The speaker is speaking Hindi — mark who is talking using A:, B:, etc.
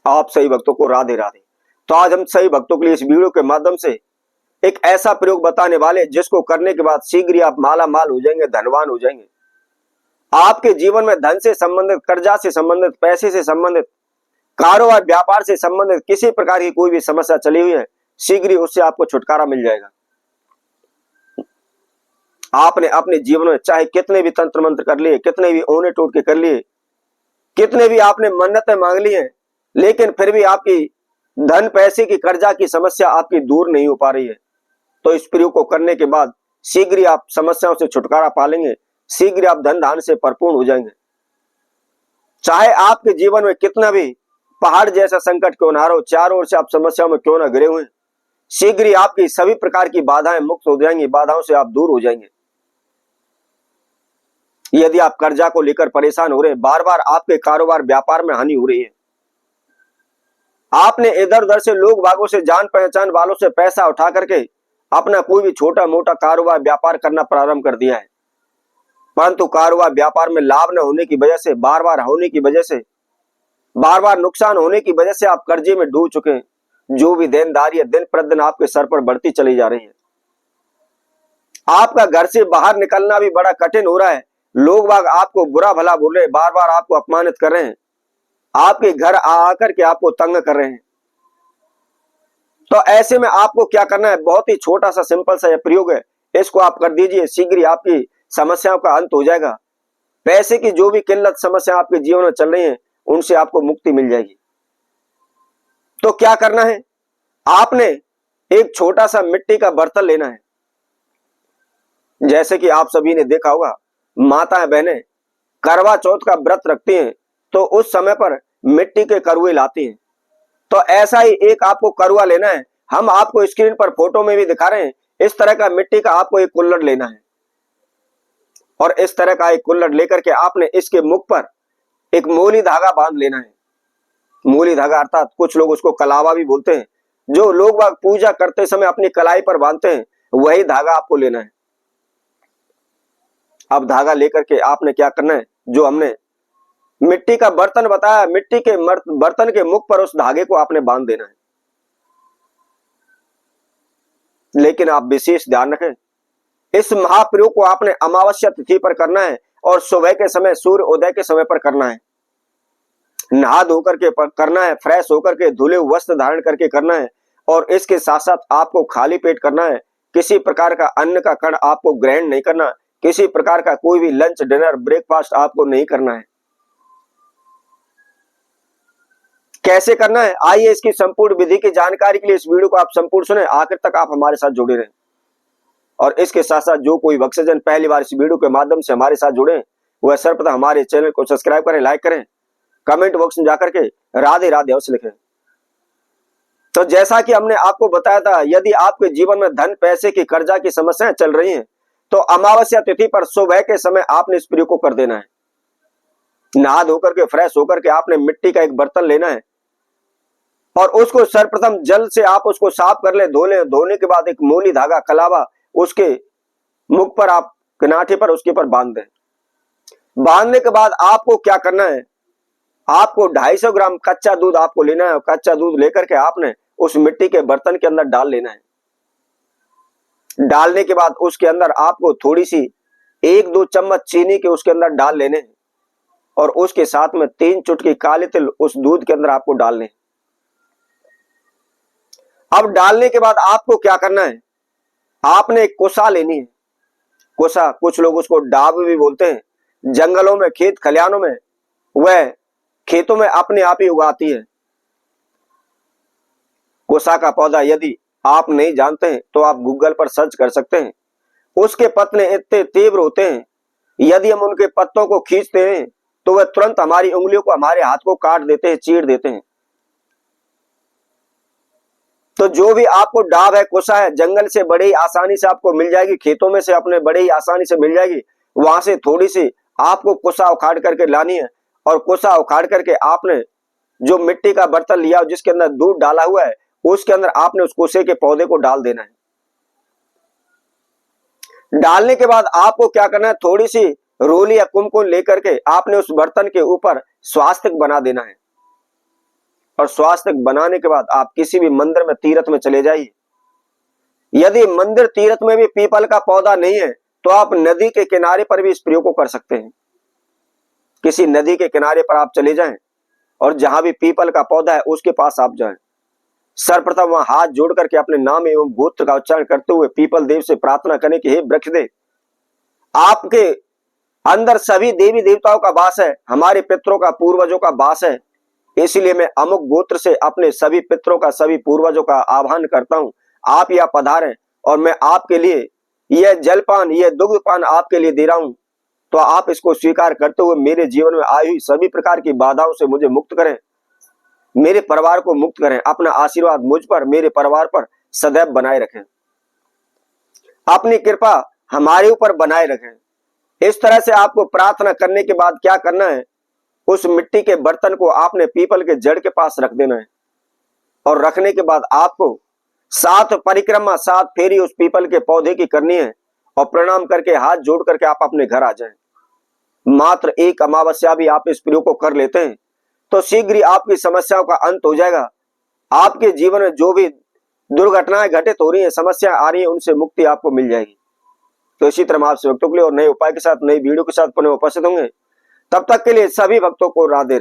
A: आप सही भक्तों को राधे राधे। तो आज हम सही भक्तों के लिए इस वीडियो के माध्यम से एक ऐसा प्रयोग बताने वाले जिसको करने के बाद शीघ्र ही आप माला माल हो जाएंगे, धनवान हो जाएंगे। आपके जीवन में धन से संबंधित, कर्जा से संबंधित, पैसे से संबंधित, कारोबार व्यापार से संबंधित किसी प्रकार की कोई भी समस्या चली हुई है, शीघ्र ही उससे आपको छुटकारा मिल जाएगा। आपने अपने जीवन में चाहे कितने भी तंत्र मंत्र कर लिए, कितने भी ओने टोटके कर लिए, कितने भी आपने मन्नतें मांग ली हैं, लेकिन फिर भी आपकी धन पैसे की कर्जा की समस्या आपकी दूर नहीं हो पा रही है, तो इस प्रयोग को करने के बाद शीघ्र ही आप समस्याओं से छुटकारा पा लेंगे, शीघ्र आप धन धान से भरपूर हो जाएंगे। चाहे आपके जीवन में कितना भी पहाड़ जैसा संकट क्यों ना हो, चारों ओर से आप समस्याओं में क्यों ना घिरे हुए, शीघ्र ही आपकी सभी प्रकार की बाधाएं मुक्त हो जाएंगी, बाधाओं से आप दूर हो जाएंगे। यदि आप कर्जा को लेकर परेशान हो रहे हैं, बार बार आपके कारोबार व्यापार में हानि हो रही है, आपने इधर उधर से लोग बागों से, जान पहचान वालों से पैसा उठा करके अपना कोई भी छोटा मोटा कारोबार व्यापार करना प्रारंभ कर दिया है, परंतु कारोबार व्यापार में लाभ न होने की वजह से, बार बार होने की वजह से, बार बार नुकसान होने की वजह से आप कर्जे में डूब चुके हैं। जो भी देनदारी है दिन प्रतिदिन आपके सर पर बढ़ती चली जा रही है। आपका घर से बाहर निकलना भी बड़ा कठिन हो रहा है। लोग बाग आपको बुरा भला बोल रहे हैं, बार बार आपको अपमानित कर रहे हैं, आपके घर आकर के आपको तंग कर रहे हैं। तो ऐसे में आपको क्या करना है, बहुत ही छोटा सा सिंपल सा यह प्रयोग है, इसको आप कर दीजिए, शीघ्र ही आपकी समस्याओं का अंत हो जाएगा। पैसे की जो भी किल्लत समस्या आपके जीवन में चल रही है, उनसे आपको मुक्ति मिल जाएगी। तो क्या करना है, आपने एक छोटा सा मिट्टी का बर्तन लेना है। जैसे कि आप सभी ने देखा होगा, माताएं बहनें करवा चौथ का व्रत रखती हैं, तो उस समय पर मिट्टी के करुए लाती हैं। तो ऐसा ही एक आपको करुआ लेना है। हम आपको स्क्रीन पर फोटो में भी दिखा रहे हैं, इस तरह का मिट्टी का आपको एक कुल्हड़ लेना है, और इस तरह का एक कुल्हड़ लेकर के आपने इसके मुख पर एक मोली धागा बांध लेना है। मोली धागा अर्थात कुछ लोग उसको कलावा भी बोलते हैं, जो लोग पूजा करते समय अपनी कलाई पर बांधते हैं, वही धागा आपको लेना है। अब धागा लेकर के आपने क्या करना है, जो हमने मिट्टी का बर्तन बताया, मिट्टी के बर्तन के मुख पर उस धागे को आपने बांध देना है। लेकिन आप विशेष ध्यान रखें, इस महाप्रयोग को आपने अमावस्या तिथि पर करना है और सुबह के समय, सूर्य उदय के समय पर करना है। नहा धोकर के करना है, फ्रेश होकर के धुले वस्त्र धारण करके करना है, और इसके साथ साथ आपको खाली पेट करना है। किसी प्रकार का अन्न का कण आपको ग्रहण नहीं करना, किसी प्रकार का कोई भी लंच डिनर ब्रेकफास्ट आपको नहीं करना है। कैसे करना है, आइए इसकी संपूर्ण विधि की जानकारी के लिए इस वीडियो को आप संपूर्ण सुने, आखिर तक आप हमारे साथ जुड़े रहें। और इसके साथ साथ जो कोई भक्तजन पहली बार इस वीडियो के माध्यम से हमारे साथ जुड़े, वह सर्वप्रथम हमारे चैनल को सब्सक्राइब करें, लाइक करें, कमेंट बॉक्स में जाकर के राधे राधे अवश्य लिखें। तो जैसा कि हमने आपको बताया था, यदि आपके जीवन में धन पैसे की कर्जा की समस्याएं चल रही हैं, तो अमावस्या तिथि पर सुबह के समय आपने इस प्रयोग को कर देना है। नहा धोकर के फ्रेश होकर के आपने मिट्टी का एक बर्तन लेना है, और उसको सर्वप्रथम जल से आप उसको साफ कर ले, धो ले। धोने के बाद एक मोली धागा कलावा उसके मुख पर, आप किनाठे पर उसके पर बांध दें। बांधने के बाद आपको क्या करना है, आपको 250 ग्राम कच्चा दूध आपको लेना है, और कच्चा दूध लेकर के आपने उस मिट्टी के बर्तन के अंदर डाल लेना है। डालने के बाद उसके अंदर आपको थोड़ी सी 1-2 चम्मच चीनी के उसके अंदर डाल लेने हैं, और उसके साथ में 3 चुटकी काले तिल उस दूध के अंदर आपको डालने हैं। अब डालने के बाद आपको क्या करना है, आपने एक कोसा लेनी है। कोसा, कुछ लोग उसको डाब भी बोलते हैं। जंगलों में, खेत खलिहानों में, वह खेतों में अपने आप ही उगाती है। कोसा का पौधा यदि आप नहीं जानते हैं तो आप गूगल पर सर्च कर सकते हैं। उसके पत्ते इतने तीव्र होते हैं, यदि हम उनके पत्तों को खींचते हैं तो वह तुरंत हमारी उंगलियों को, हमारे हाथ को काट देते हैं, चीर देते हैं। तो जो भी आपको डाब है, कोसा है, जंगल से बड़े ही आसानी से आपको मिल जाएगी, खेतों में से अपने बड़े ही आसानी से मिल जाएगी। वहां से थोड़ी सी आपको कोसा उखाड़ करके लानी है, और कोसा उखाड़ करके आपने जो मिट्टी का बर्तन लिया जिसके अंदर दूध डाला हुआ है, उसके अंदर आपने उस कोसे के पौधे को डाल देना है। डालने के बाद आपको क्या करना है, थोड़ी सी रोली या कुमकुम लेकर के आपने उस बर्तन के ऊपर स्वास्तिक बना देना है। और स्वास्थ्य बनाने के बाद आप किसी भी मंदिर में तीर्थ में चले जाइए। यदि मंदिर तीर्थ में भी पीपल का पौधा नहीं है तो आप नदी के किनारे पर भी इस प्रयोग को कर सकते हैं। किसी नदी के किनारे पर आप चले जाएं और जहां भी पीपल का पौधा है उसके पास आप जाएं। सर्वप्रथम वहां हाथ जोड़ करके अपने नाम एवं गोत्र का उच्चारण करते हुए पीपल देव से प्रार्थना करें कि हे वृक्ष देव, आपके अंदर सभी देवी देवताओं का वास है, हमारे पितरों का पूर्वजों का वास है, इसलिए मैं अमुक गोत्र से अपने सभी पितरों का सभी पूर्वजों का आह्वान करता हूं, आप यह पधारें और मैं आपके लिए यह जलपान यह दुग्धपान आपके लिए दे रहा हूं, तो आप इसको स्वीकार करते हुए मेरे जीवन में आई हुई सभी प्रकार की बाधाओं से मुझे मुक्त करें, मेरे परिवार को मुक्त करें, अपना आशीर्वाद मुझ पर मेरे परिवार पर सदैव बनाए रखें, अपनी कृपा हमारे ऊपर बनाए रखें। इस तरह से आपको प्रार्थना करने के बाद क्या करना है, उस मिट्टी के बर्तन को आपने पीपल के जड़ के पास रख देना है और रखने के बाद आपको 7 परिक्रमा 7 फेरी उस पीपल के पौधे की करनी है और प्रणाम करके हाथ जोड़ करके आप अपने घर आ जाएं। मात्र एक अमावस्या भी आप इस प्रयोग को कर लेते हैं तो शीघ्र ही आपकी समस्याओं का अंत हो जाएगा। आपके जीवन में जो भी दुर्घटनाएं घटित हो रही है, समस्याएं आ रही है, उनसे मुक्ति आपको मिल जाएगी। तो इसी तरह आपसे भक्तों के लिए और नए उपाय के साथ नई वीडियो के साथ पुनः उपस्थित होंगे। तब तक के लिए सभी भक्तों को राधे।